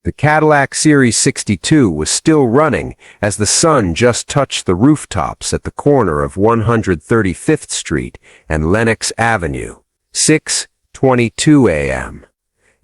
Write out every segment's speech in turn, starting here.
The Cadillac Series 62 was still running as the sun just touched the rooftops at the corner of 135th Street and Lenox Avenue. 6:22 a.m.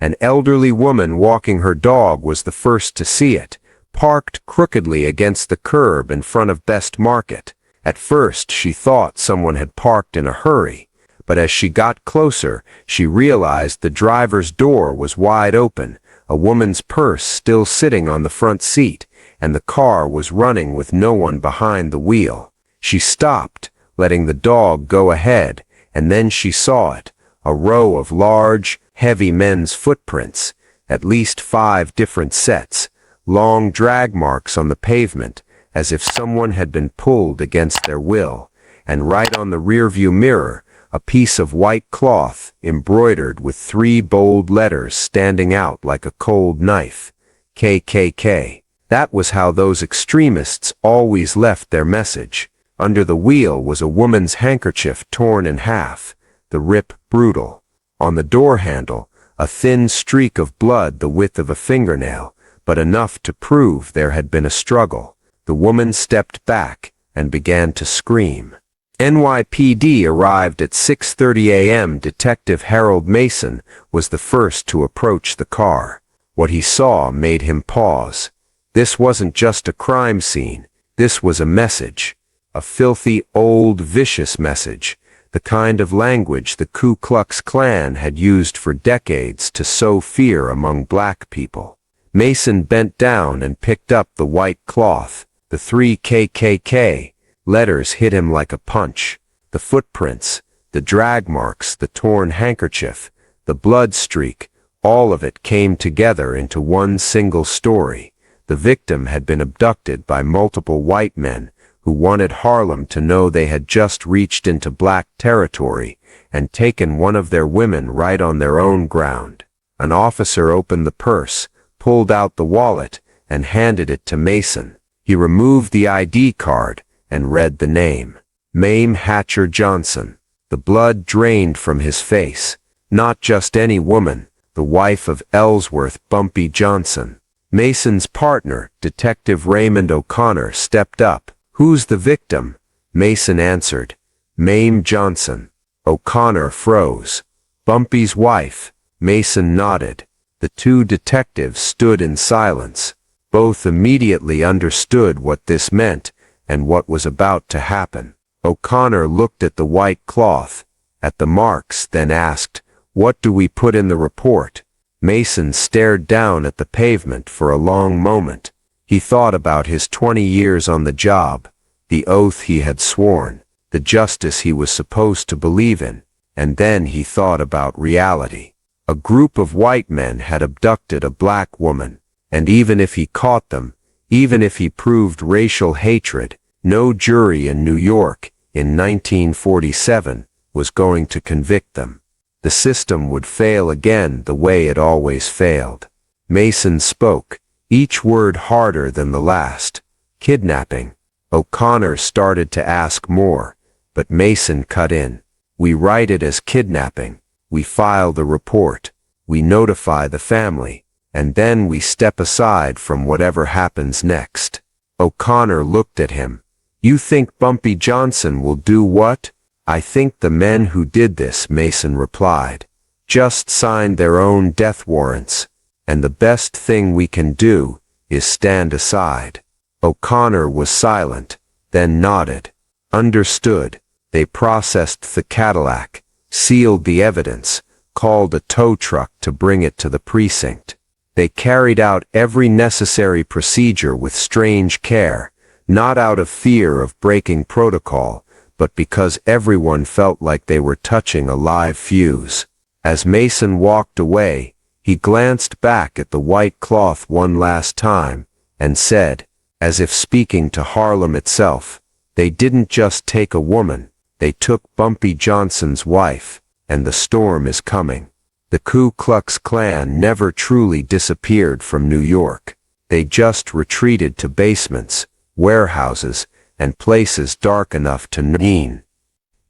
An elderly woman walking her dog was the first to see it, parked crookedly against the curb in front of Best Market. At first she thought someone had parked in a hurry, but as she got closer, she realized the driver's door was wide open, a woman's purse still sitting on the front seat, and the car was running with no one behind the wheel. She stopped, letting the dog go ahead, and then she saw it, a row of large, heavy men's footprints, at least 5 different sets, long drag marks on the pavement, as if someone had been pulled against their will, and right on the rearview mirror, a piece of white cloth embroidered with 3 bold letters standing out like a cold knife. K.K.K. That was how those extremists always left their message. Under the wheel was a woman's handkerchief torn in half, the rip brutal. On the door handle, a thin streak of blood the width of a fingernail, but enough to prove there had been a struggle. The woman stepped back and began to scream. NYPD arrived at 6:30 a.m. Detective Harold Mason was the first to approach the car. What he saw made him pause. This wasn't just a crime scene. This was a message. A filthy, old, vicious message. The kind of language the Ku Klux Klan had used for decades to sow fear among black people. Mason bent down and picked up the white cloth. The 3 KKK letters hit him like a punch. The footprints, the drag marks, the torn handkerchief, the blood streak, all of it came together into one single story. The victim had been abducted by multiple white men who wanted Harlem to know they had just reached into black territory and taken one of their women right on their own ground. An officer opened the purse, pulled out the wallet, and handed it to Mason. He removed the ID card and read the name. Mame Hatcher Johnson. The blood drained from his face. Not just any woman, the wife of Ellsworth Bumpy Johnson. Mason's partner, Detective Raymond O'Connor, stepped up. "Who's the victim?" Mason answered. "Mame Johnson." O'Connor froze. "Bumpy's wife." Mason nodded. The 2 detectives stood in silence. Both immediately understood what this meant and what was about to happen. O'Connor looked at the white cloth, at the marks, then asked, "What do we put in the report?" Mason stared down at the pavement for a long moment. He thought about his 20 years on the job, the oath he had sworn, the justice he was supposed to believe in, and then he thought about reality. A group of white men had abducted a black woman, and even if he caught them, even if he proved racial hatred, no jury in New York in 1947 was going to convict them. The system would fail again the way it always failed. Mason spoke, each word harder than the last. "Kidnapping." O'Connor started to ask more, but Mason cut in. "We write it as kidnapping. We file the report. We notify the family. And then we step aside from whatever happens next." O'Connor looked at him. "You think Bumpy Johnson will do what?" "I think the men who did this," Mason replied, "just signed their own death warrants, and the best thing we can do is stand aside." O'Connor was silent, then nodded. "Understood." They processed the Cadillac, sealed the evidence, called a tow truck to bring it to the precinct. They carried out every necessary procedure with strange care, not out of fear of breaking protocol, but because everyone felt like they were touching a live fuse. As Mason walked away, he glanced back at the white cloth one last time, and said, as if speaking to Harlem itself, "They didn't just take a woman, they took Bumpy Johnson's wife, and the storm is coming." The Ku Klux Klan never truly disappeared from New York. They just retreated to basements, warehouses, and places dark enough to know.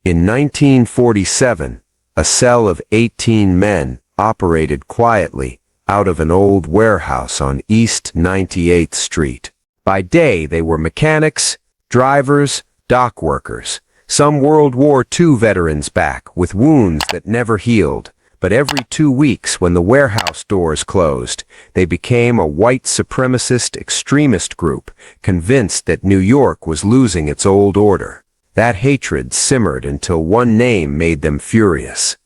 In 1947, a cell of 18 men operated quietly out of an old warehouse on East 98th Street. By day, they were mechanics, drivers, dock workers, some World War II veterans back with wounds that never healed. But every 2 weeks, when the warehouse doors closed, they became a white supremacist extremist group, convinced that New York was losing its old order. That hatred simmered until one name made them furious.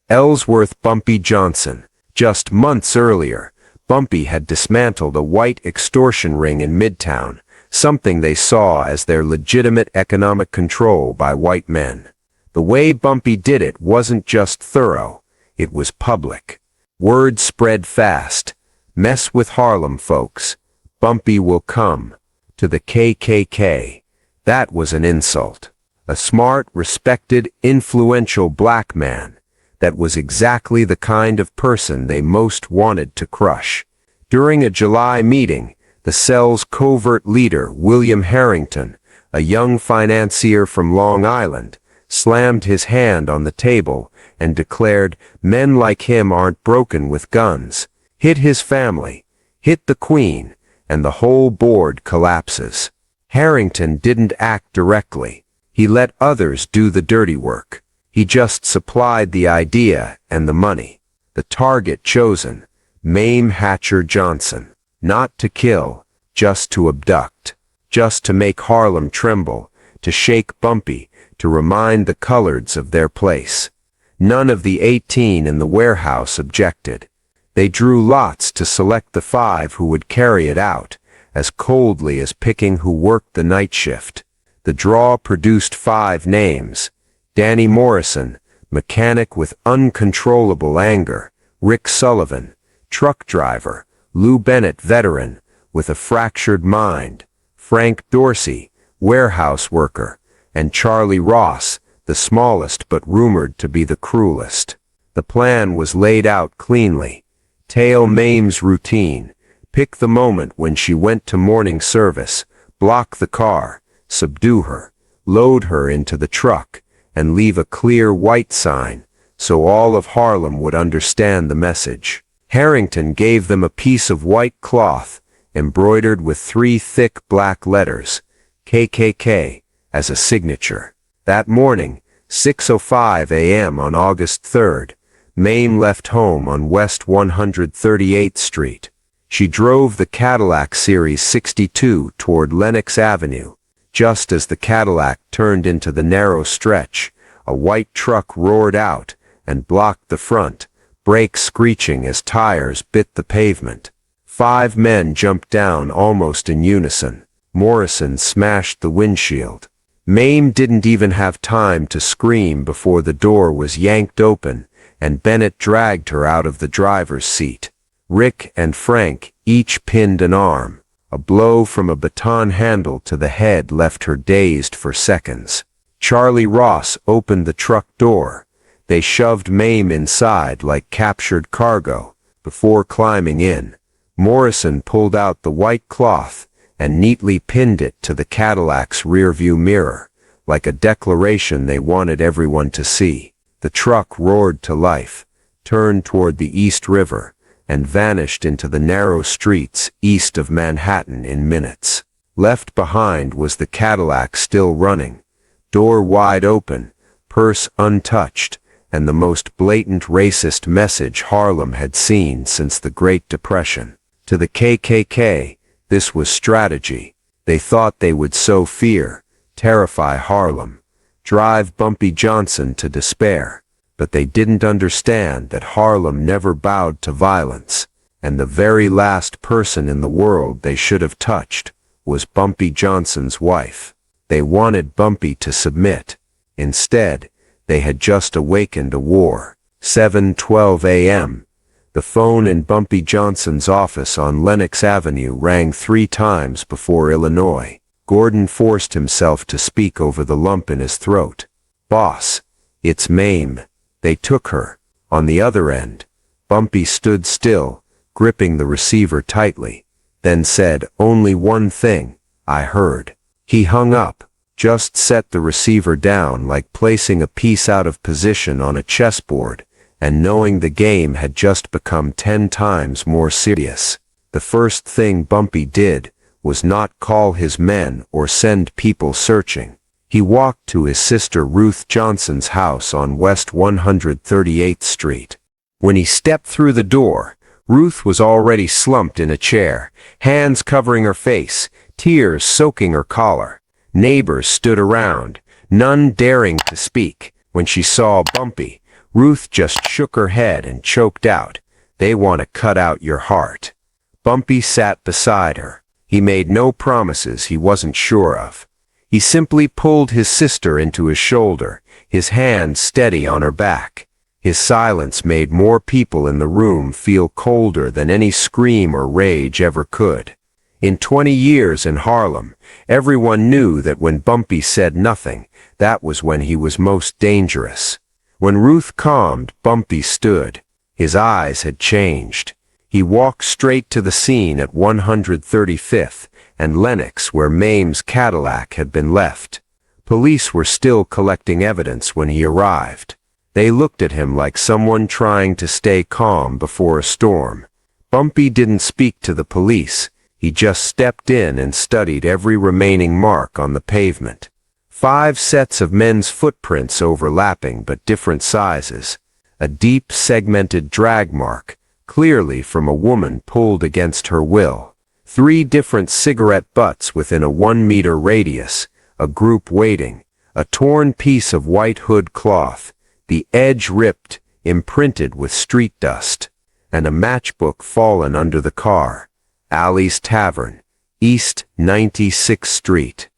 Ellsworth Bumpy Johnson. Just months earlier, Bumpy had dismantled a white extortion ring in Midtown, something they saw as their legitimate economic control by white men. The way Bumpy did it wasn't just thorough. It was public. Word spread fast. Mess with Harlem, folks. Bumpy will come. To the KKK. That was an insult. A smart, respected, influential black man. That was exactly the kind of person they most wanted to crush. During a July meeting, the cell's covert leader, William Harrington, a young financier from Long Island, slammed his hand on the table and declared, "Men like him aren't broken with guns. Hit his family, hit the Queen, and the whole board collapses." Harrington didn't act directly. He let others do the dirty work. He just supplied the idea and the money. The target chosen, Mame Hatcher Johnson. Not to kill, just to abduct. Just to make Harlem tremble, to shake Bumpy, to remind the coloreds of their place. None of the 18 in the warehouse objected. They drew lots to select the 5 who would carry it out, as coldly as picking who worked the night shift. The draw produced 5 names. Danny Morrison, mechanic with uncontrollable anger; Rick Sullivan, truck driver; Lou Bennett, veteran, with a fractured mind; Frank Dorsey, warehouse worker; and Charlie Ross, the smallest but rumored to be the cruelest. The plan was laid out cleanly. Tail Mame's routine. Pick the moment when she went to morning service, block the car, subdue her, load her into the truck, and leave a clear white sign, so all of Harlem would understand the message. Harrington gave them a piece of white cloth, embroidered with 3 thick black letters, KKK, as a signature. That morning, 6:05 a.m. on August 3rd, Mame left home on West 138th Street. She drove the Cadillac Series 62 toward Lenox Avenue. Just as the Cadillac turned into the narrow stretch, a white truck roared out and blocked the front, brakes screeching as tires bit the pavement. 5 men jumped down almost in unison. Morrison smashed the windshield. Mame didn't even have time to scream before the door was yanked open and Bennett dragged her out of the driver's seat. Rick and Frank each pinned an arm. A blow from a baton handle to the head left her dazed for seconds. Charlie Ross opened the truck door. They shoved Mame inside like captured cargo. Before climbing in, Morrison pulled out the white cloth and neatly pinned it to the Cadillac's rearview mirror, like a declaration they wanted everyone to see. The truck roared to life, turned toward the East River, and vanished into the narrow streets east of Manhattan in minutes. Left behind was the Cadillac still running, door wide open, purse untouched, and the most blatant racist message Harlem had seen since the Great Depression. To the KKK, this was strategy. They thought they would sow fear, terrify Harlem, drive Bumpy Johnson to despair. But they didn't understand that Harlem never bowed to violence, and the very last person in the world they should have touched was Bumpy Johnson's wife. They wanted Bumpy to submit. Instead, they had just awakened a war. 7:12 a.m. The phone in Bumpy Johnson's office on Lenox Avenue rang 3 times before Illinois. Gordon forced himself to speak over the lump in his throat. "Boss, it's Mame. They took her." On the other end, Bumpy stood still, gripping the receiver tightly, then said, "Only one thing, I heard." He hung up, just set the receiver down like placing a piece out of position on a chessboard, and knowing the game had just become 10 times more serious. The first thing Bumpy did was not call his men or send people searching. He walked to his sister Ruth Johnson's house on West 138th Street. When he stepped through the door, Ruth was already slumped in a chair, hands covering her face, tears soaking her collar. Neighbors stood around, none daring to speak. When she saw Bumpy, Ruth just shook her head and choked out, "They want to cut out your heart." Bumpy sat beside her. He made no promises he wasn't sure of. He simply pulled his sister into his shoulder, his hand steady on her back. His silence made more people in the room feel colder than any scream or rage ever could. In 20 years in Harlem, everyone knew that when Bumpy said nothing, that was when he was most dangerous. When Ruth calmed, Bumpy stood. His eyes had changed. He walked straight to the scene at 135th and Lenox where Mame's Cadillac had been left. Police were still collecting evidence when he arrived. They looked at him like someone trying to stay calm before a storm. Bumpy didn't speak to the police. He just stepped in and studied every remaining mark on the pavement. 5 sets of men's footprints overlapping but different sizes. A deep segmented drag mark, clearly from a woman pulled against her will. 3 different cigarette butts within a 1-meter radius, a group waiting, a torn piece of white hood cloth, the edge ripped, imprinted with street dust, and a matchbook fallen under the car. Alley's Tavern, East 96th Street.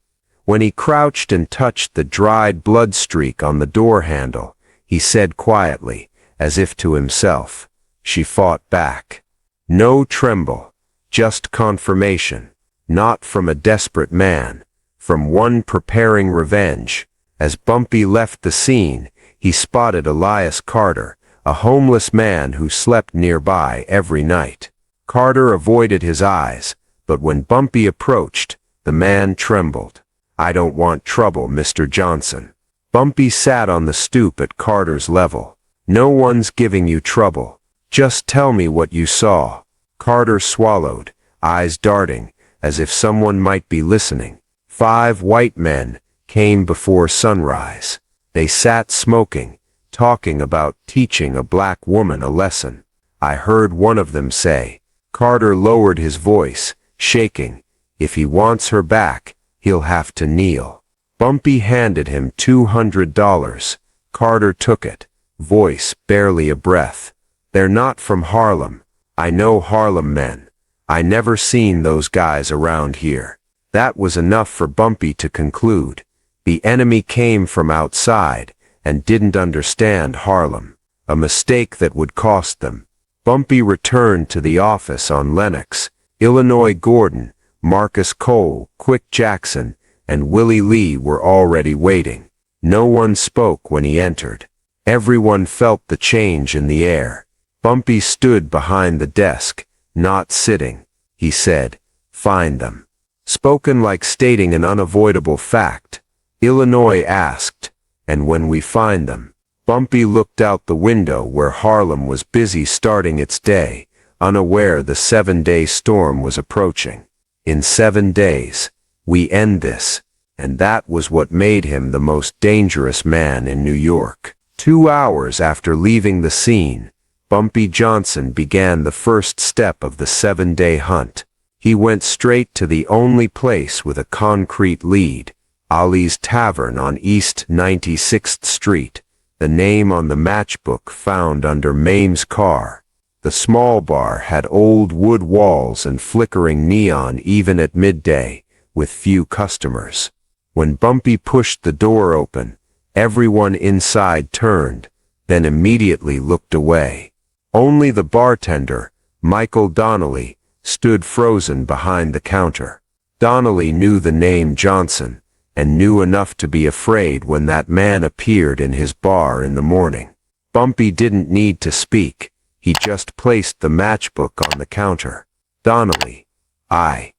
When he crouched and touched the dried blood streak on the door handle, he said quietly, as if to himself, "She fought back." No tremble, just confirmation, not from a desperate man, from one preparing revenge. As Bumpy left the scene, he spotted Elias Carter, a homeless man who slept nearby every night. Carter avoided his eyes, but when Bumpy approached, the man trembled. "I don't want trouble, Mr. Johnson." Bumpy sat on the stoop at Carter's level. "No one's giving you trouble. Just tell me what you saw." Carter swallowed, eyes darting, as if someone might be listening. 5 white men came before sunrise. They sat smoking, talking about teaching a black woman a lesson. I heard one of them say. Carter lowered his voice, shaking, "If he wants her back, he'll have to kneel." Bumpy handed him $200. Carter took it, voice barely a breath. "They're not from Harlem. I know Harlem men. I never seen those guys around here." That was enough for Bumpy to conclude. The enemy came from outside and didn't understand Harlem, a mistake that would cost them. Bumpy returned to the office on Lenox. Illinois Gordon, Marcus Cole, Quick Jackson, and Willie Lee were already waiting. No one spoke when he entered. Everyone felt the change in the air. Bumpy stood behind the desk, not sitting. He said, "Find them." Spoken like stating an unavoidable fact. Illinois asked, "And when we find them?" Bumpy looked out the window where Harlem was busy starting its day, unaware the 7-day storm was approaching. In 7 days, we end this, and that was what made him the most dangerous man in New York. 2 hours after leaving the scene, Bumpy Johnson began the first step of the 7-day hunt. He went straight to the only place with a concrete lead, Ali's Tavern on East 96th Street, the name on the matchbook found under Mame's car. The small bar had old wood walls and flickering neon even at midday, with few customers. When Bumpy pushed the door open, everyone inside turned, then immediately looked away. Only the bartender, Michael Donnelly, stood frozen behind the counter. Donnelly knew the name Johnson, and knew enough to be afraid when that man appeared in his bar in the morning. Bumpy didn't need to speak. He just placed the matchbook on the counter. "Donnelly, I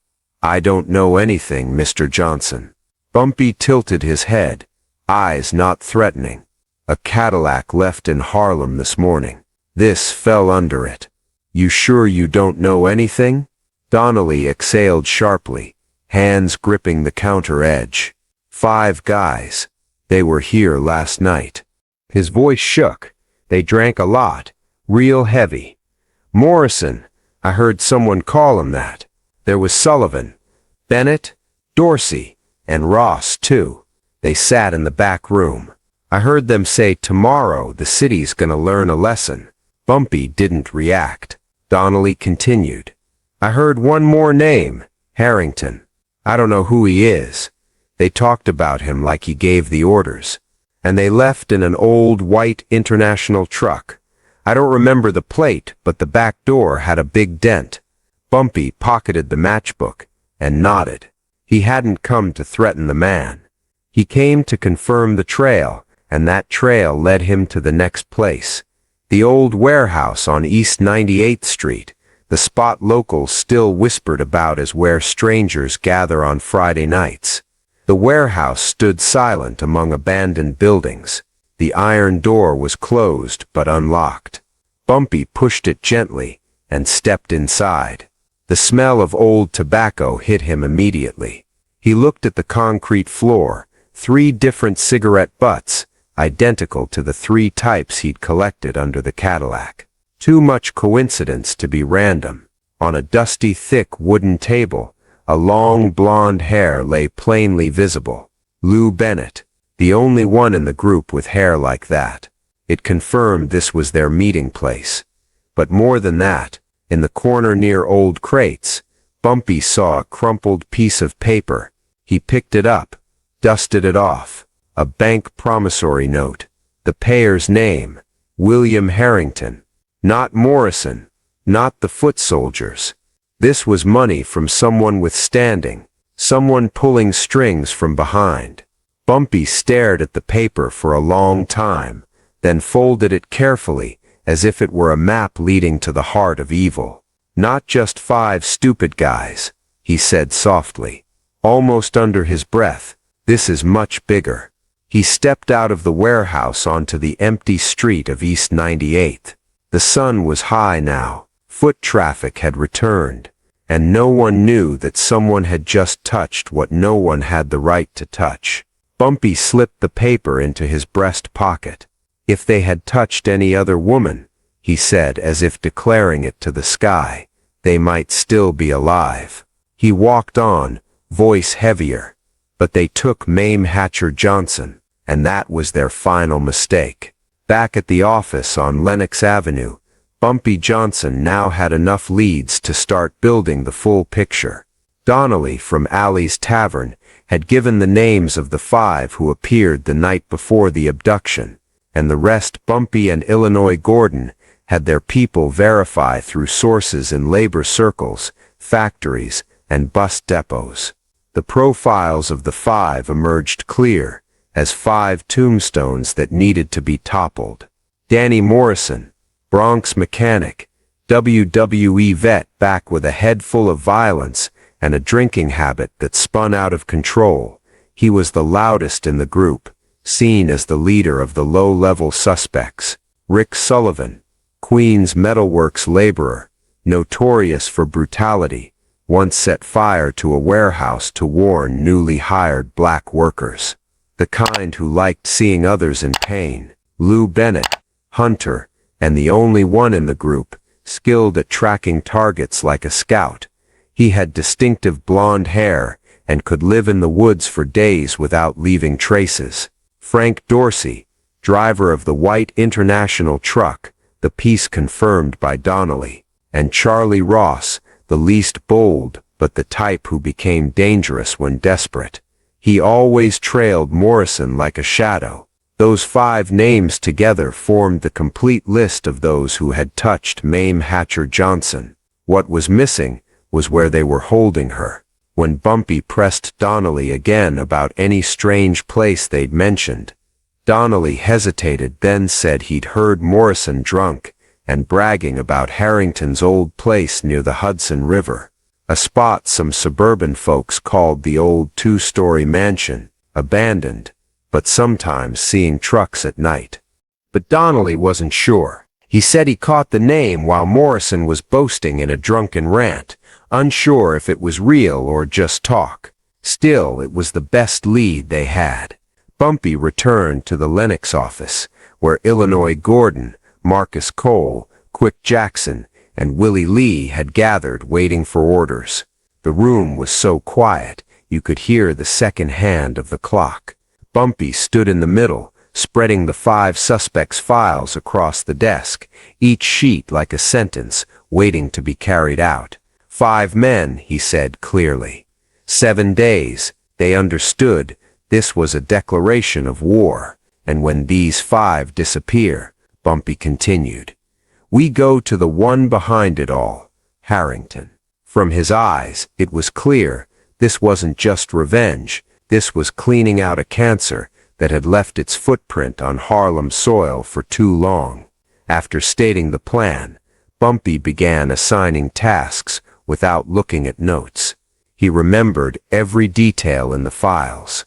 don't know anything, Mr. Johnson." Bumpy tilted his head, eyes not threatening. A Cadillac left in Harlem this morning. This fell under it. You sure you don't know anything? Donnelly exhaled sharply, hands gripping the counter edge. 5 guys. They were here last night. His voice shook. They drank a lot. Real heavy. Morrison. I heard someone call him that. There was Sullivan, Bennett, Dorsey, and Ross, too. They sat in the back room. I heard them say tomorrow the city's gonna learn a lesson. Bumpy didn't react. Donnelly continued. I heard one more name, Harrington. I don't know who he is. They talked about him like he gave the orders. And they left in an old white International truck. I don't remember the plate, but the back door had a big dent. Bumpy pocketed the matchbook and nodded. He hadn't come to threaten the man. He came to confirm the trail, and that trail led him to the next place. The old warehouse on East 98th Street, the spot locals still whispered about as where strangers gather on Friday nights. The warehouse stood silent among abandoned buildings. The iron door was closed but unlocked. Bumpy pushed it gently and stepped inside. The smell of old tobacco hit him immediately. He looked at the concrete floor, 3 different cigarette butts, identical to the 3 types he'd collected under the Cadillac. Too much coincidence to be random. On a dusty, thick wooden table, a long blonde hair lay plainly visible. Lou Bennett, the only one in the group with hair like that. It confirmed this was their meeting place. But more than that, in the corner near old crates, Bumpy saw a crumpled piece of paper. He picked it up, dusted it off. A bank promissory note. The payer's name, William Harrington. Not Morrison, not the foot soldiers. This was money from someone with standing, someone pulling strings from behind. Bumpy stared at the paper for a long time, then folded it carefully, as if it were a map leading to the heart of evil. Not just 5 stupid guys, he said softly, almost under his breath. This is much bigger. He stepped out of the warehouse onto the empty street of East 98th. The sun was high now. Foot traffic had returned, and no one knew that someone had just touched what no one had the right to touch. Bumpy slipped the paper into his breast pocket. If they had touched any other woman, he said as if declaring it to the sky, they might still be alive. He walked on, voice heavier. But they took Mame Hatcher Johnson, and that was their final mistake. Back at the office on Lenox Avenue, Bumpy Johnson now had enough leads to start building the full picture. Donnelly from Alley's Tavern had given the names of the 5 who appeared the night before the abduction, and the rest Bumpy and Illinois Gordon had their people verify through sources in labor circles, factories, and bus depots. The profiles of the 5 emerged clear, as 5 tombstones that needed to be toppled. Danny Morrison, Bronx mechanic, WWE vet back with a head full of violence and a drinking habit that spun out of control. He was the loudest in the group, seen as the leader of the low-level suspects. Rick Sullivan, Queens metalworks laborer, notorious for brutality, once set fire to a warehouse to warn newly hired black workers. The kind who liked seeing others in pain. Lou Bennett, hunter, and the only one in the group, skilled at tracking targets like a scout. He had distinctive blonde hair and could live in the woods for days without leaving traces. Frank Dorsey, driver of the white International truck, the piece confirmed by Donnelly, and Charlie Ross, the least bold, but the type who became dangerous when desperate. He always trailed Morrison like a shadow. Those 5 names together formed the complete list of those who had touched Mame Hatcher Johnson. What was missing was where they were holding her. When Bumpy pressed Donnelly again about any strange place they'd mentioned, Donnelly hesitated, then said he'd heard Morrison drunk and bragging about Harrington's old place near the Hudson River, a spot some suburban folks called the old 2-story mansion, abandoned, but sometimes seeing trucks at night. but Donnelly wasn't sure. He said he caught the name while Morrison was boasting in a drunken rant, unsure if it was real or just talk. Still, it was the best lead they had. Bumpy returned to the Lenox office, where Illinois Gordon, Marcus Cole, Quick Jackson, and Willie Lee had gathered waiting for orders. The room was so quiet, you could hear the second hand of the clock. Bumpy stood in the middle, spreading the 5 suspects' files across the desk, each sheet like a sentence, waiting to be carried out. 5 men, he said clearly. 7 days, they understood. This was a declaration of war, and when these 5 disappear, Bumpy continued, we go to the one behind it all, Harrington. From his eyes, it was clear, this wasn't just revenge, this was cleaning out a cancer that had left its footprint on Harlem soil for too long. After stating the plan, Bumpy began assigning tasks without looking at notes. He remembered every detail in the files.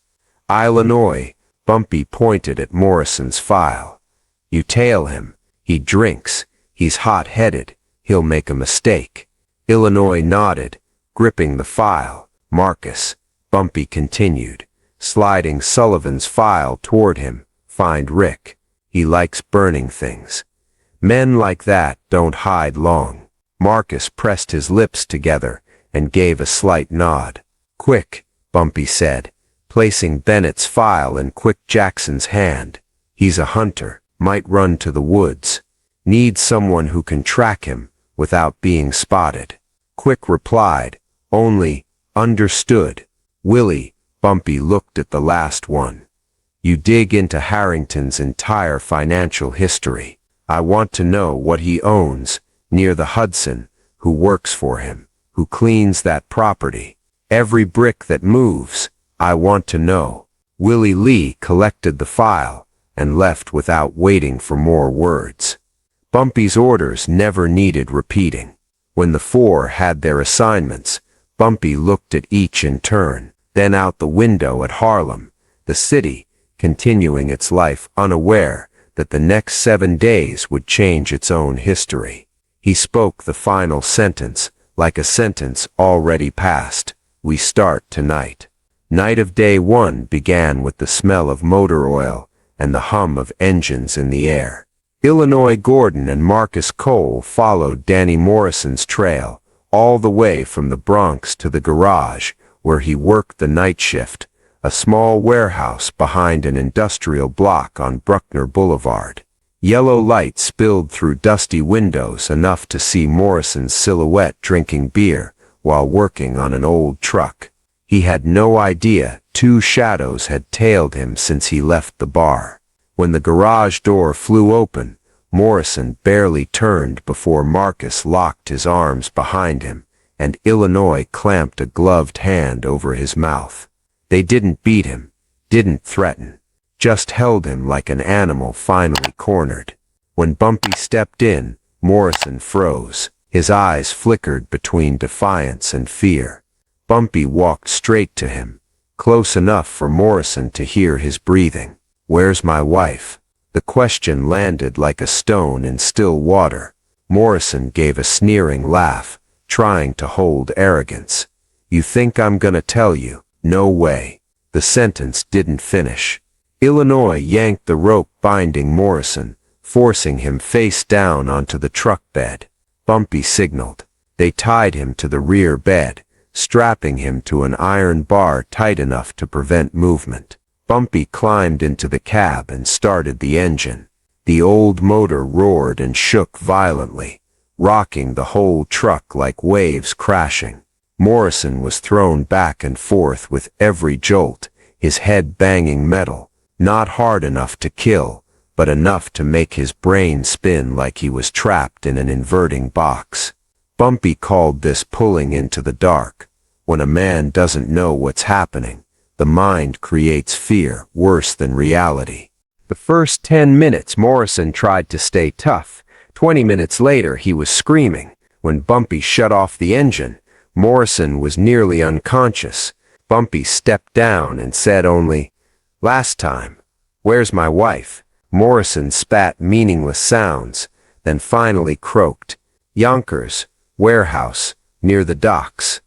Illinois, Bumpy pointed at Morrison's file. You tail him, he drinks, he's hot-headed, he'll make a mistake. Illinois nodded, gripping the file. Marcus, Bumpy continued, sliding Sullivan's file toward him. Find Rick. He likes burning things. Men like that don't hide long. Marcus pressed his lips together and gave a slight nod. Quick, Bumpy said, placing Bennett's file in Quick Jackson's hand. He's a hunter, might run to the woods. Need someone who can track him without being spotted. Quick replied, only, understood. Willie, Bumpy looked at the last one. You dig into Harrington's entire financial history. I want to know what he owns, near the Hudson, who works for him, who cleans that property. Every brick that moves, I want to know. Willie Lee collected the file and left without waiting for more words. Bumpy's orders never needed repeating. When the 4 had their assignments, Bumpy looked at each in turn, then out the window at Harlem, the city, continuing its life unaware that the next 7 days would change its own history. He spoke the final sentence, like a sentence already passed. We start tonight. Night of day 1 began with the smell of motor oil and the hum of engines in the air. Illinois Gordon and Marcus Cole followed Danny Morrison's trail, all the way from the Bronx to the garage, where he worked the night shift, a small warehouse behind an industrial block on Bruckner Boulevard. Yellow light spilled through dusty windows enough to see Morrison's silhouette drinking beer while working on an old truck. He had no idea 2 shadows had tailed him since he left the bar. When the garage door flew open, Morrison barely turned before Marcus locked his arms behind him, and Illinois clamped a gloved hand over his mouth. They didn't beat him, didn't threaten, just held him like an animal finally cornered. When Bumpy stepped in, Morrison froze. His eyes flickered between defiance and fear. Bumpy walked straight to him, close enough for Morrison to hear his breathing. Where's my wife? The question landed like a stone in still water. Morrison gave a sneering laugh, trying to hold arrogance. You think I'm gonna tell you? No way. The sentence didn't finish. Illinois yanked the rope binding Morrison, forcing him face down onto the truck bed. Bumpy signaled. They tied him to the rear bed, strapping him to an iron bar tight enough to prevent movement. Bumpy climbed into the cab and started the engine. The old motor roared and shook violently, rocking the whole truck like waves crashing. Morrison was thrown back and forth with every jolt, his head banging metal, not hard enough to kill, but enough to make his brain spin like he was trapped in an inverting box. Bumpy called this pulling into the dark. When a man doesn't know what's happening, the mind creates fear worse than reality. The first 10 minutes Morrison tried to stay tough. 20 minutes later he was screaming. When Bumpy shut off the engine, Morrison was nearly unconscious. Bumpy stepped down and said only, "Last time. Where's my wife?" Morrison spat meaningless sounds, then finally croaked. Yonkers, warehouse, near the docks.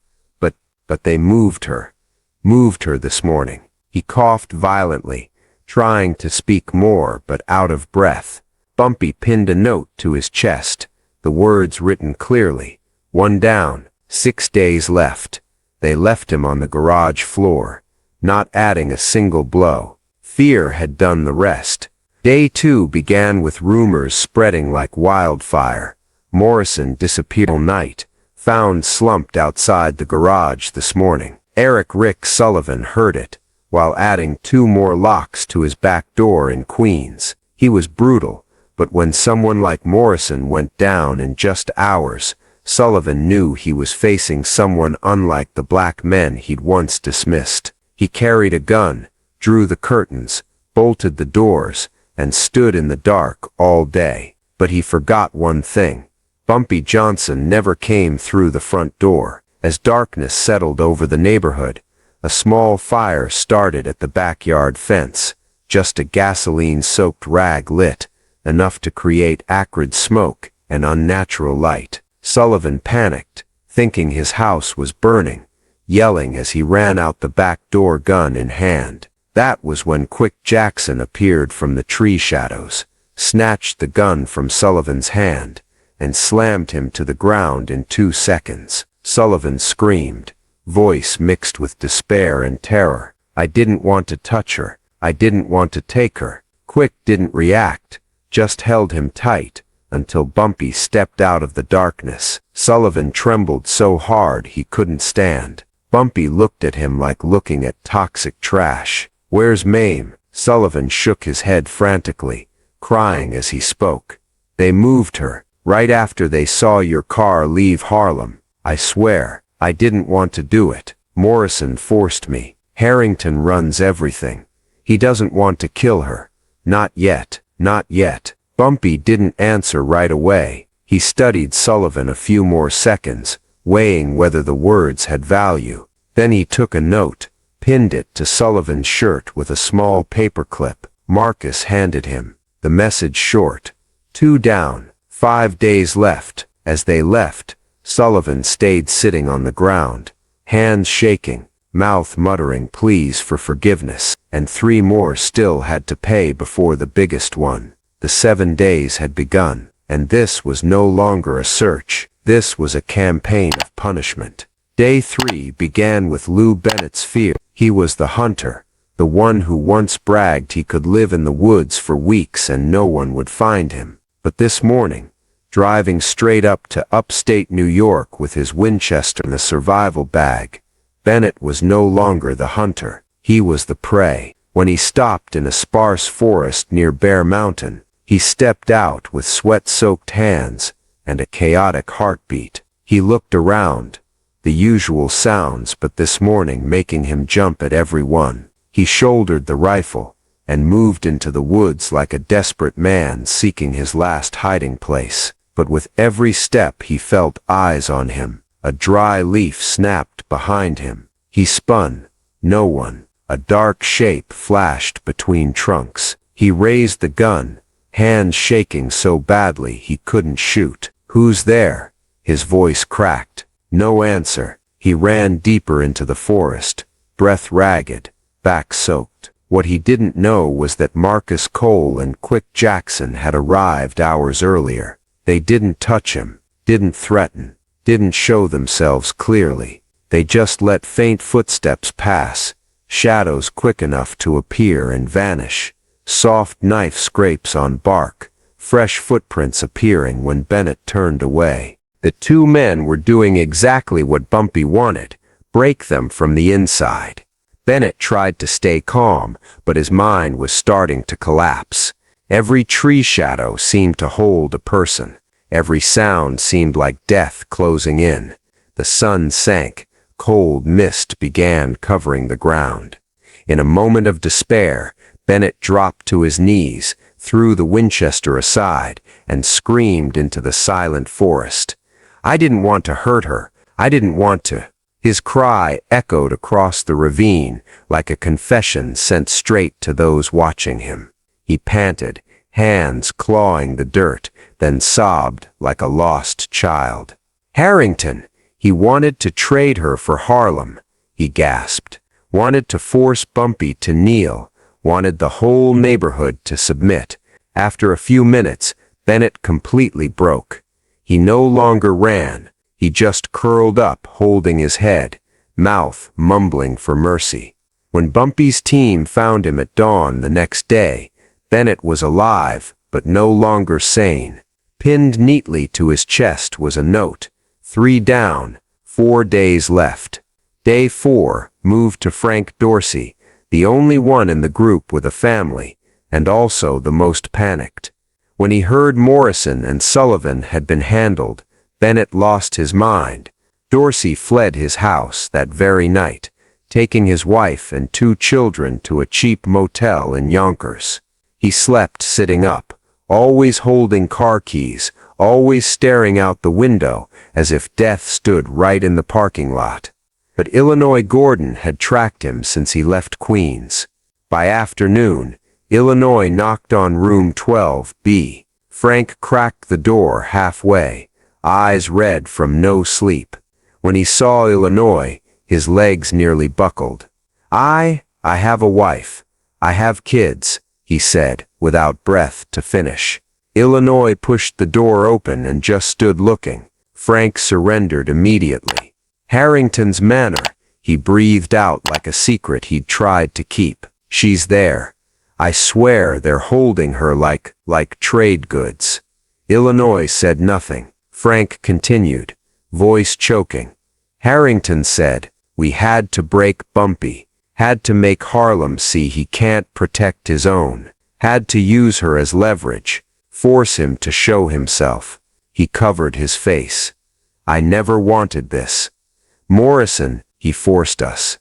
But they moved her. Moved her this morning. He coughed violently, trying to speak more but out of breath. Bumpy pinned a note to his chest, the words written clearly. 1 down, 6 days left. They left him on the garage floor, not adding a single blow. Fear had done the rest. Day 2 began with rumors spreading like wildfire. Morrison disappeared all night, found slumped outside the garage this morning. Rick Sullivan heard it, while adding 2 more locks to his back door in Queens. He was brutal, but when someone like Morrison went down in just hours, Sullivan knew he was facing someone unlike the black men he'd once dismissed. He carried a gun, drew the curtains, bolted the doors, and stood in the dark all day. But he forgot one thing. Bumpy Johnson never came through the front door. As darkness settled over the neighborhood, a small fire started at the backyard fence, just a gasoline-soaked rag lit, enough to create acrid smoke and unnatural light. Sullivan panicked, thinking his house was burning, yelling as he ran out the back door, gun in hand. That was when Quick Jackson appeared from the tree shadows, snatched the gun from Sullivan's hand, and slammed him to the ground in 2 seconds. Sullivan screamed, voice mixed with despair and terror. I didn't want to touch her. I didn't want to take her. Quick didn't react, just held him tight, until Bumpy stepped out of the darkness. Sullivan trembled so hard he couldn't stand. Bumpy looked at him like looking at toxic trash. Where's Mame? Sullivan shook his head frantically, crying as he spoke. They moved her, right after they saw your car leave Harlem. I swear, I didn't want to do it. Morrison forced me. Harrington runs everything. He doesn't want to kill her. Not yet, not yet. Bumpy didn't answer right away. He studied Sullivan a few more seconds, weighing whether the words had value. Then he took a note, pinned it to Sullivan's shirt with a small paperclip. Marcus handed him. The message short. 2 down, 5 days left. As they left, Sullivan stayed sitting on the ground, hands shaking, mouth muttering pleas for forgiveness, and 3 more still had to pay before the biggest one. The 7 days had begun, and this was no longer a search. This was a campaign of punishment. Day 3 began with Lou Bennett's fear. He was the hunter, the one who once bragged he could live in the woods for weeks and no one would find him. But this morning, driving straight up to upstate New York with his Winchester in a survival bag, Bennett was no longer the hunter. He was the prey. When he stopped in a sparse forest near Bear Mountain, he stepped out with sweat-soaked hands and a chaotic heartbeat. He looked around, the usual sounds but this morning making him jump at every one. He shouldered the rifle and moved into the woods like a desperate man seeking his last hiding place. But with every step he felt eyes on him. A dry leaf snapped behind him. He spun. No one. A dark shape flashed between trunks. He raised the gun, hands shaking so badly he couldn't shoot. Who's there? His voice cracked. No answer. He ran deeper into the forest, breath ragged, back soaked. What he didn't know was that Marcus Cole and Quick Jackson had arrived hours earlier. They didn't touch him, didn't threaten, didn't show themselves clearly. They just let faint footsteps pass, shadows quick enough to appear and vanish, soft knife scrapes on bark, fresh footprints appearing when Bennett turned away. The 2 men were doing exactly what Bumpy wanted, break them from the inside. Bennett tried to stay calm, but his mind was starting to collapse. Every tree shadow seemed to hold a person. Every sound seemed like death closing in. The sun sank. Cold mist began covering the ground. In a moment of despair, Bennett dropped to his knees, threw the Winchester aside, and screamed into the silent forest. I didn't want to hurt her. I didn't want to. His cry echoed across the ravine like a confession sent straight to those watching him. He panted, hands clawing the dirt, then sobbed like a lost child. Harrington, he wanted to trade her for Harlem, he gasped. Wanted to force Bumpy to kneel, wanted the whole neighborhood to submit. After a few minutes, Bennett completely broke. He no longer ran, he just curled up holding his head, mouth mumbling for mercy. When Bumpy's team found him at dawn the next day, Bennett was alive, but no longer sane. Pinned neatly to his chest was a note, 3 down, 4 days left. Day 4 moved to Frank Dorsey, the only one in the group with a family, and also the most panicked. When he heard Morrison and Sullivan had been handled, Bennett lost his mind. Dorsey fled his house that very night, taking his wife and 2 children to a cheap motel in Yonkers. He slept sitting up, always holding car keys, always staring out the window as if death stood right in the parking lot. But Illinois Gordon had tracked him since he left Queens. By afternoon, Illinois knocked on room 12B. Frank cracked the door halfway, eyes red from no sleep. When he saw Illinois, his legs nearly buckled. I have a wife. I have kids, he said, without breath to finish. Illinois pushed the door open and just stood looking. Frank surrendered immediately. Harrington's manner, he breathed out like a secret he'd tried to keep. She's there. I swear they're holding her like trade goods. Illinois said nothing. Frank continued, voice choking. Harrington said, we had to break Bumpy, had to make Harlem see he can't protect his own, had to use her as leverage, force him to show himself. He covered his face. I never wanted this. Morrison, he forced us.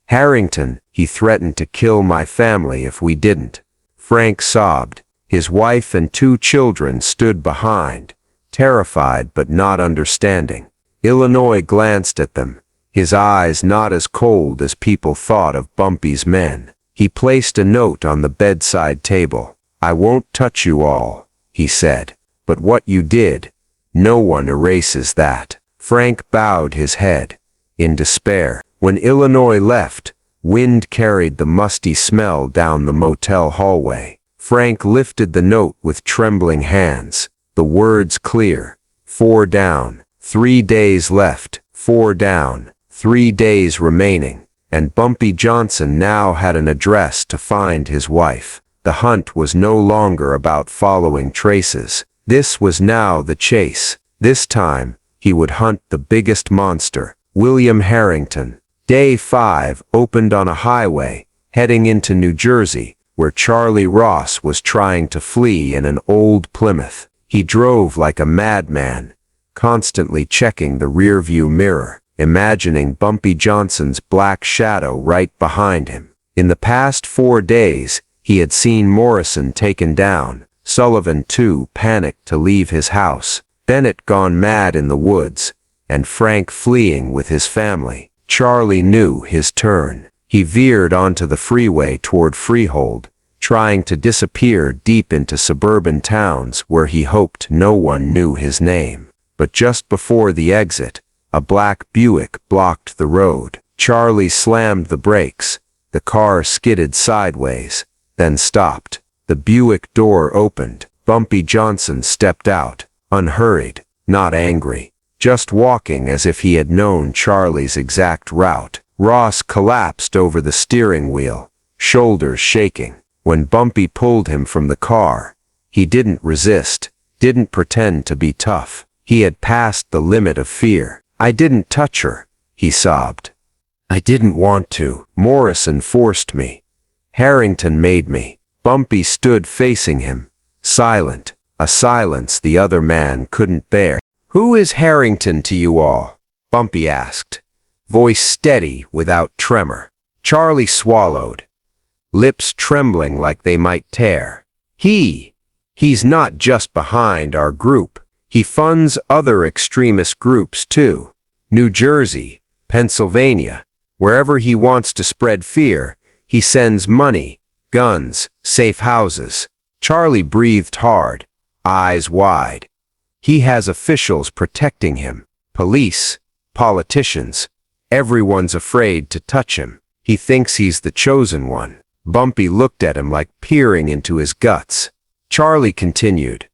Harrington, he threatened to kill my family if we didn't. Frank sobbed. His wife and 2 children stood behind, terrified but not understanding. Illinois glanced at them, his eyes not as cold as people thought of Bumpy's men. He placed a note on the bedside table. I won't touch you all, he said, but what you did, no one erases that. Frank bowed his head. In despair, when Illinois left, wind carried the musty smell down the motel hallway. Frank lifted the note with trembling hands, the words clear. 4 down, 3 days left, 4 down, 3 days remaining, and Bumpy Johnson now had an address to find his wife. The hunt was no longer about following traces. This was now the chase. This time, he would hunt the biggest monster, William Harrington. Day 5 opened on a highway, heading into New Jersey, where Charlie Ross was trying to flee in an old Plymouth. He drove like a madman, constantly checking the rearview mirror, imagining Bumpy Johnson's black shadow right behind him. In the past 4 days, he had seen Morrison taken down, Sullivan too panicked to leave his house, Bennett gone mad in the woods, and Frank fleeing with his family. Charlie knew his turn. He veered onto the freeway toward Freehold, trying to disappear deep into suburban towns where he hoped no one knew his name. But just before the exit, a black Buick blocked the road. Charlie slammed the brakes. The car skidded sideways, then stopped. The Buick door opened. Bumpy Johnson stepped out, unhurried, not angry, just walking as if he had known Charlie's exact route. Ross collapsed over the steering wheel, shoulders shaking. When Bumpy pulled him from the car, he didn't resist, didn't pretend to be tough. He had passed the limit of fear. I didn't touch her, he sobbed. I didn't want to. Morrison forced me. Harrington made me. Bumpy stood facing him, silent, a silence the other man couldn't bear. Who is Harrington to you all? Bumpy asked, voice steady without tremor. Charlie swallowed, lips trembling like they might tear. He's not just behind our group. He funds other extremist groups too. New Jersey, Pennsylvania, wherever he wants to spread fear, he sends money, guns, safe houses. Charlie breathed hard, eyes wide. He has officials protecting him, police, politicians. Everyone's afraid to touch him. He thinks he's the chosen one. Bumpy looked at him like peering into his guts. Charlie continued.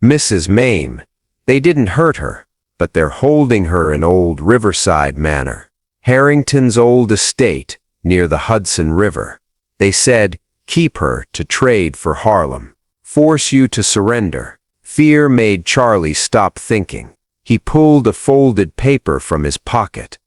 Mrs. Mame, they didn't hurt her, but they're holding her in old Riverside Manor, Harrington's old estate near the Hudson River. They said, keep her to trade for Harlem, force you to surrender. Fear made Charlie stop thinking. He pulled a folded paper from his pocket,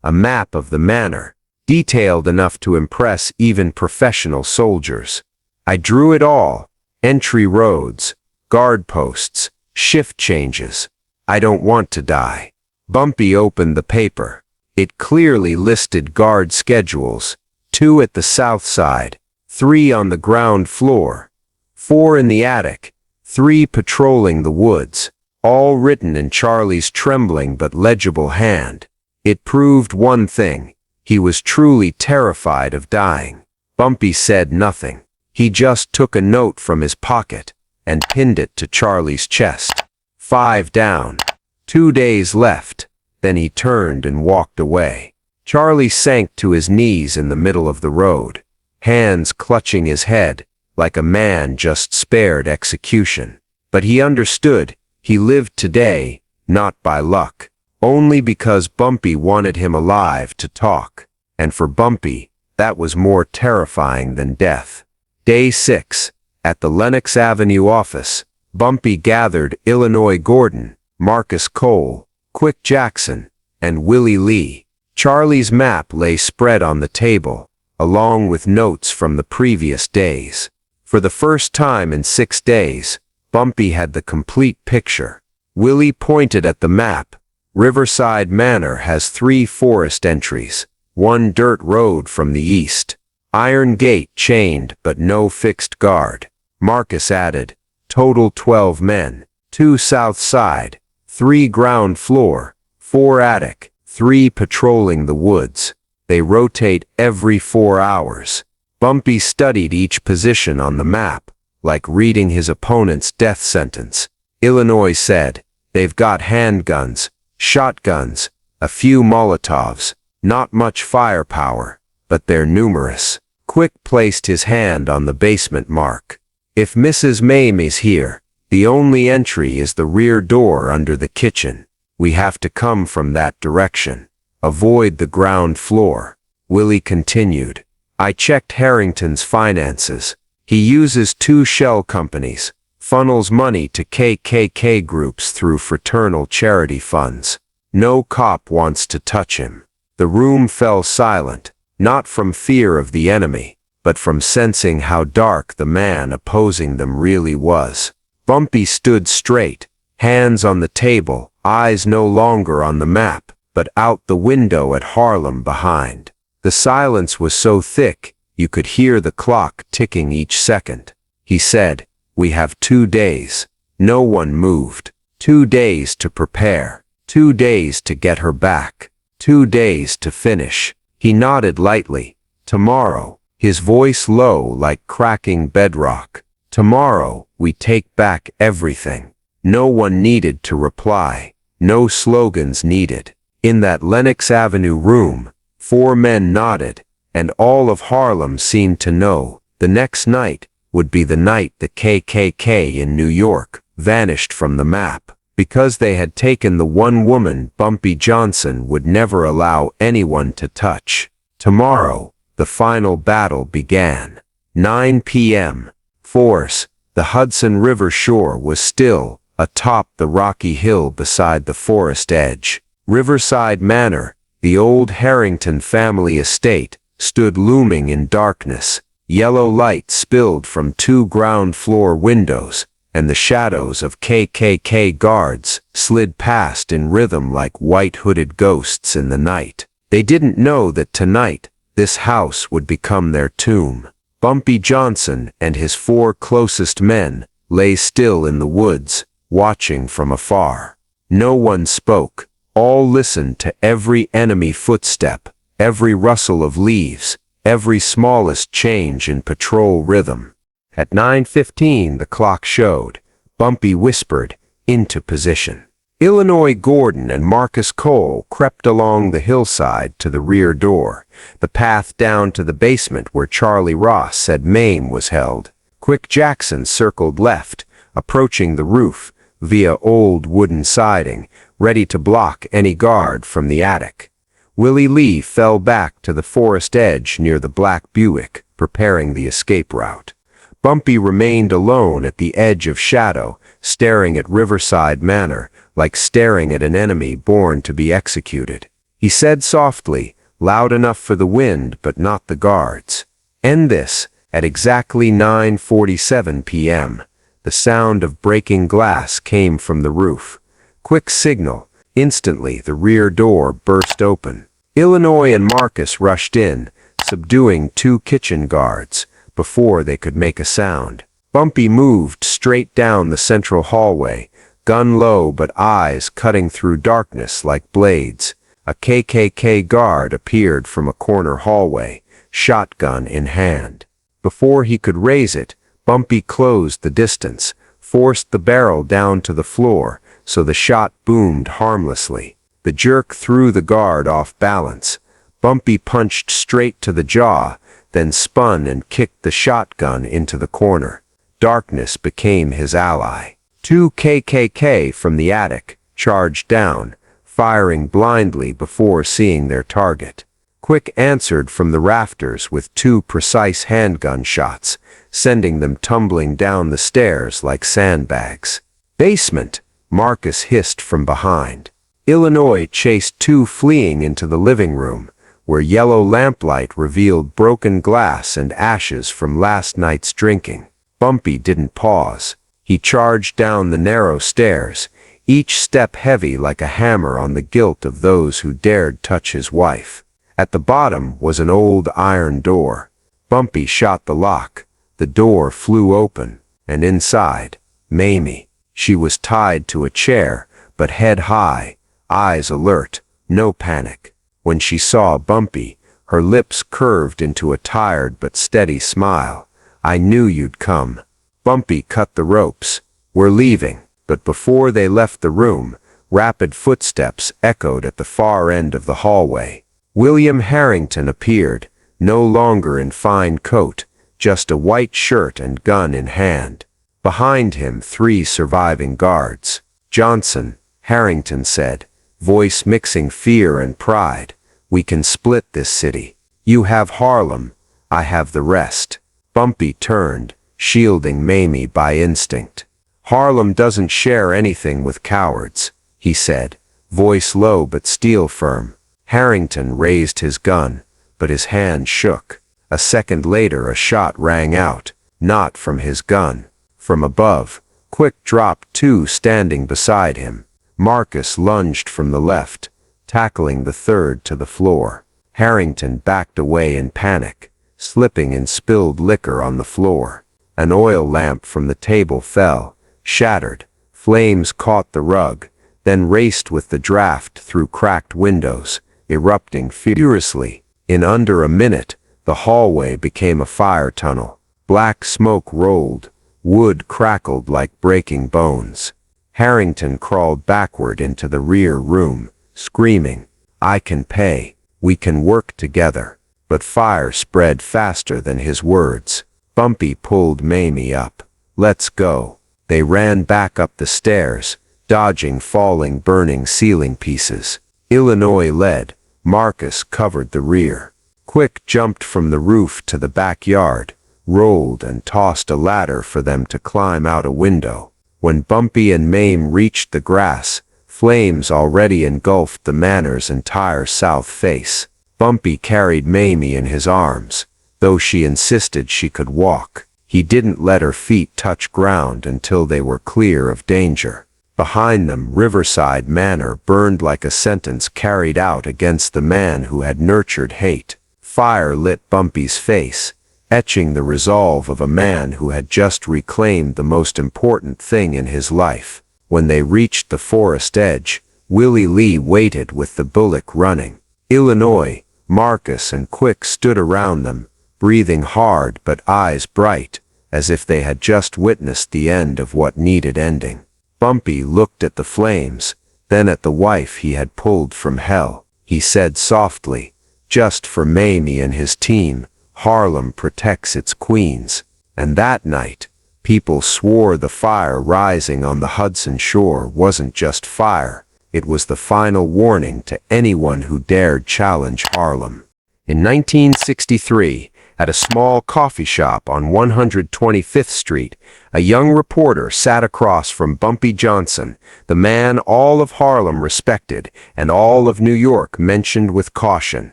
a map of the manor, detailed enough to impress even professional soldiers. I drew it all, entry roads, guard posts, shift changes. I don't want to die. Bumpy opened the paper. It clearly listed guard schedules, 2 at the south side, 3 on the ground floor, 4 in the attic, 3 patrolling the woods, all written in Charlie's trembling but legible hand. It proved one thing. He was truly terrified of dying. Bumpy said nothing. He just took a note from his pocket and pinned it to Charlie's chest. 5 down. 2 days left. Then he turned and walked away. Charlie sank to his knees in the middle of the road, hands clutching his head, like a man just spared execution. But he understood. He lived today, not by luck, only because Bumpy wanted him alive to talk. And for Bumpy, that was more terrifying than death. Day 6. At the Lenox Avenue office, Bumpy gathered Illinois Gordon, Marcus Cole, Quick Jackson, and Willie Lee. Charlie's map lay spread on the table, along with notes from the previous days. For the first time in 6 days, Bumpy had the complete picture. Willie pointed at the map. Riverside Manor has 3 forest entries, 1 dirt road from the east. Iron gate chained but no fixed guard. Marcus added, total 12 men, 2 south side, 3 ground floor, 4 attic, 3 patrolling the woods. They rotate every 4 hours. Bumpy studied each position on the map, like reading his opponent's death sentence. Illinois said, they've got handguns, shotguns, a few Molotovs, not much firepower, but they're numerous. Quick placed his hand on the basement mark. If Mrs. Mame is here, the only entry is the rear door under the kitchen. We have to come from that direction. Avoid the ground floor. Willie continued. I checked Harrington's finances. He uses 2 shell companies, funnels money to KKK groups through fraternal charity funds. No cop wants to touch him. The room fell silent, not from fear of the enemy, but from sensing how dark the man opposing them really was. Bumpy stood straight, hands on the table, eyes no longer on the map, but out the window at Harlem behind. The silence was so thick, you could hear the clock ticking each second. He said, we have 2 days. No one moved. 2 days to prepare. 2 days to get her back. 2 days to finish. He nodded lightly. Tomorrow, his voice low like cracking bedrock. Tomorrow, we take back everything. No one needed to reply. No slogans needed. In that Lenox Avenue room, 4 men nodded, and all of Harlem seemed to know the next night would be the night the KKK in New York vanished from the map, because they had taken the one woman Bumpy Johnson would never allow anyone to touch. Tomorrow, the final battle began. 9 p.m. Force, the Hudson River shore was still, atop the rocky hill beside the forest edge. Riverside Manor, the old Harrington family estate, stood looming in darkness. Yellow light spilled from 2 ground floor windows, and the shadows of KKK guards slid past in rhythm like white hooded ghosts in the night. They didn't know that tonight, this house would become their tomb. Bumpy Johnson and his 4 closest men lay still in the woods, watching from afar. No one spoke. All listened to every enemy footstep, every rustle of leaves, every smallest change in patrol rhythm. At 9:15 the clock showed. Bumpy whispered, "Into position." Illinois Gordon and Marcus Cole crept along the hillside to the rear door, the path down to the basement where Charlie Ross said Mame was held. Quick Jackson circled left, approaching the roof via old wooden siding, ready to block any guard from the attic. Willie Lee fell back to the forest edge near the black Buick, preparing the escape route. Bumpy remained alone at the edge of shadow, staring at Riverside Manor, like staring at an enemy born to be executed. He said softly, loud enough for the wind but not the guards, "End this." At exactly 9:47 p.m., the sound of breaking glass came from the roof. Quick signal. Instantly, the rear door burst open. Illinois and Marcus rushed in, subduing 2 kitchen guards before they could make a sound. Bumpy moved straight down the central hallway, gun low but eyes cutting through darkness like blades. A KKK guard appeared from a corner hallway, shotgun in hand. Before he could raise it, Bumpy closed the distance, forced the barrel down to the floor so the shot boomed harmlessly. The jerk threw the guard off balance. Bumpy punched straight to the jaw, then spun and kicked the shotgun into the corner. Darkness became his ally. 2 KKK from the attic charged down, firing blindly before seeing their target. Quick answered from the rafters with 2 precise handgun shots, sending them tumbling down the stairs like sandbags. "Basement!" Marcus hissed from behind. Illinois chased 2 fleeing into the living room, where yellow lamplight revealed broken glass and ashes from last night's drinking. Bumpy didn't pause. He charged down the narrow stairs, each step heavy like a hammer on the guilt of those who dared touch his wife. At the bottom was an old iron door. Bumpy shot the lock. The door flew open, and inside, Mamie. She was tied to a chair, but head high, eyes alert, no panic. When she saw Bumpy, her lips curved into a tired but steady smile. "I knew you'd come." Bumpy cut the ropes. "We're leaving." But before they left the room, rapid footsteps echoed at the far end of the hallway. William Harrington appeared, no longer in fine coat, just a white shirt and gun in hand. Behind him 3 surviving guards. "Johnson," Harrington said, voice mixing fear and pride, "we can split this city. You have Harlem, I have the rest." Bumpy turned, shielding Mamie by instinct. "Harlem doesn't share anything with cowards," he said, voice low but steel firm. Harrington raised his gun, but his hand shook. A second later a shot rang out, not from his gun. From above, Quick dropped 2 standing beside him. Marcus lunged from the left, tackling the third to the floor. Harrington backed away in panic, slipping in spilled liquor on the floor. An oil lamp from the table fell, shattered. Flames caught the rug, then raced with the draft through cracked windows, erupting furiously. In under a minute, the hallway became a fire tunnel. Black smoke rolled, wood crackled like breaking bones. Harrington crawled backward into the rear room, screaming, "I can pay, we can work together." But fire spread faster than his words. Bumpy pulled Mamie up. "Let's go." They ran back up the stairs, dodging falling burning ceiling pieces. Illinois led. Marcus covered the rear. Quick jumped from the roof to the backyard, rolled and tossed a ladder for them to climb out a window. When Bumpy and Mame reached the grass, flames already engulfed the manor's entire south face. Bumpy carried Mamie in his arms, though she insisted she could walk. He didn't let her feet touch ground until they were clear of danger. Behind them, Riverside Manor burned like a sentence carried out against the man who had nurtured hate. Fire lit Bumpy's face, etching the resolve of a man who had just reclaimed the most important thing in his life. When they reached the forest edge, Willie Lee waited with the bullock running. Illinois, Marcus and Quick stood around them, breathing hard but eyes bright, as if they had just witnessed the end of what needed ending. Bumpy looked at the flames, then at the wife he had pulled from hell. He said softly, "Just for Mamie and his team, Harlem protects its queens." And that night, people swore the fire rising on the Hudson shore wasn't just fire, it was the final warning to anyone who dared challenge Harlem. In 1963, at a small coffee shop on 125th Street, a young reporter sat across from Bumpy Johnson, the man all of Harlem respected and all of New York mentioned with caution.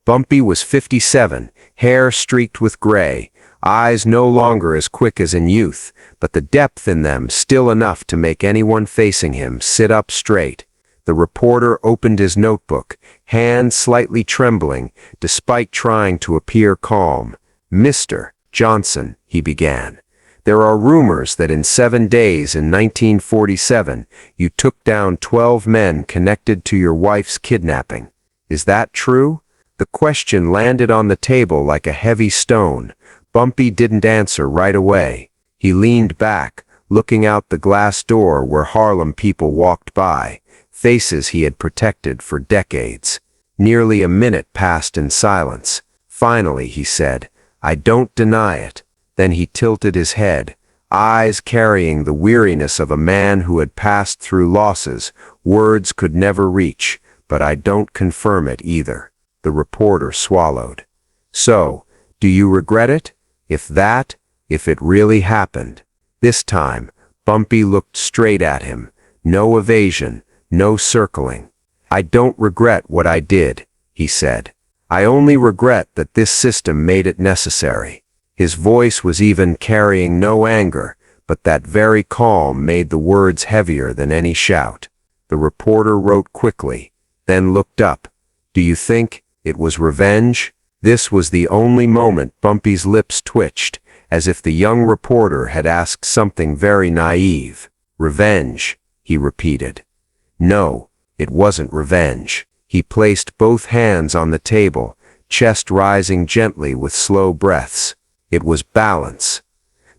Bumpy was 57, hair streaked with gray, eyes no longer as quick as in youth, but the depth in them still enough to make anyone facing him sit up straight. The reporter opened his notebook, hand slightly trembling, despite trying to appear calm. "Mr. Johnson," he began, "there are rumors that in 7 days in 1947, you took down 12 men connected to your wife's kidnapping. Is that true?" The question landed on the table like a heavy stone. Bumpy didn't answer right away. He leaned back, looking out the glass door where Harlem people walked by, faces he had protected for decades. Nearly a minute passed in silence. Finally, he said, "I don't deny it." Then he tilted his head, eyes carrying the weariness of a man who had passed through losses words could never reach. "But I don't confirm it either." The reporter swallowed. "So, do you regret it? If it really happened?" This time, Bumpy looked straight at him. No evasion, no circling. "I don't regret what I did," he said. "I only regret that this system made it necessary." His voice was even carrying no anger, but that very calm made the words heavier than any shout. The reporter wrote quickly, then looked up. "Do you think it was revenge?" This was the only moment Bumpy's lips twitched, as if the young reporter had asked something very naive. "Revenge," he repeated. "No, it wasn't revenge." He placed both hands on the table, chest rising gently with slow breaths. "It was balance."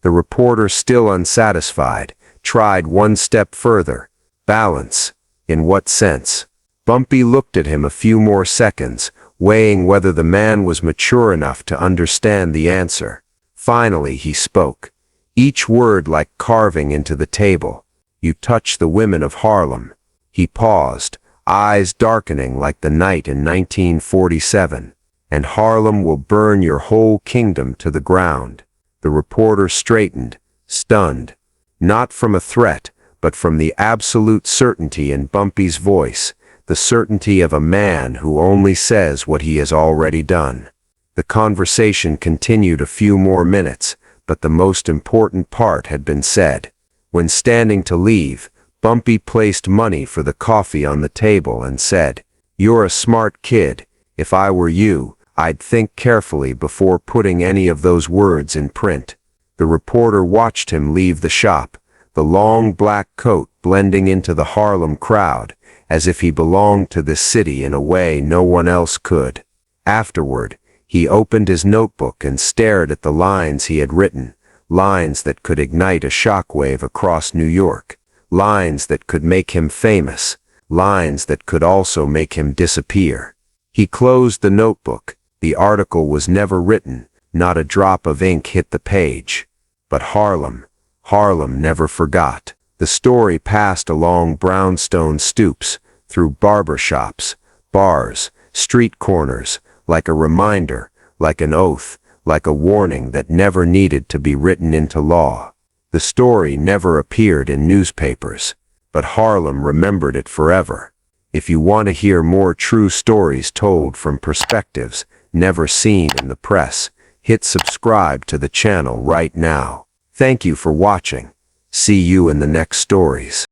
The reporter, still unsatisfied, tried one step further. "Balance? In what sense?" Bumpy looked at him a few more seconds, weighing whether the man was mature enough to understand the answer. Finally he spoke, each word like carving into the table. "You touch the women of Harlem." He paused, eyes darkening like the night in 1947. "And Harlem will burn your whole kingdom to the ground." The reporter straightened, stunned, not from a threat, but from the absolute certainty in Bumpy's voice, the certainty of a man who only says what he has already done. The conversation continued a few more minutes, but the most important part had been said. When standing to leave, Bumpy placed money for the coffee on the table and said, "You're a smart kid. If I were you, I'd think carefully before putting any of those words in print." The reporter watched him leave the shop, the long black coat blending into the Harlem crowd, as if he belonged to this city in a way no one else could. Afterward, he opened his notebook and stared at the lines he had written, lines that could ignite a shockwave across New York, lines that could make him famous, lines that could also make him disappear. He closed the notebook. The article was never written, not a drop of ink hit the page. But Harlem never forgot. The story passed along brownstone stoops, through barber shops, bars, street corners, like a reminder, like an oath, like a warning that never needed to be written into law. The story never appeared in newspapers, but Harlem remembered it forever. If you want to hear more true stories told from perspectives never seen in the press, hit subscribe to the channel right now. Thank you for watching. See you in the next stories.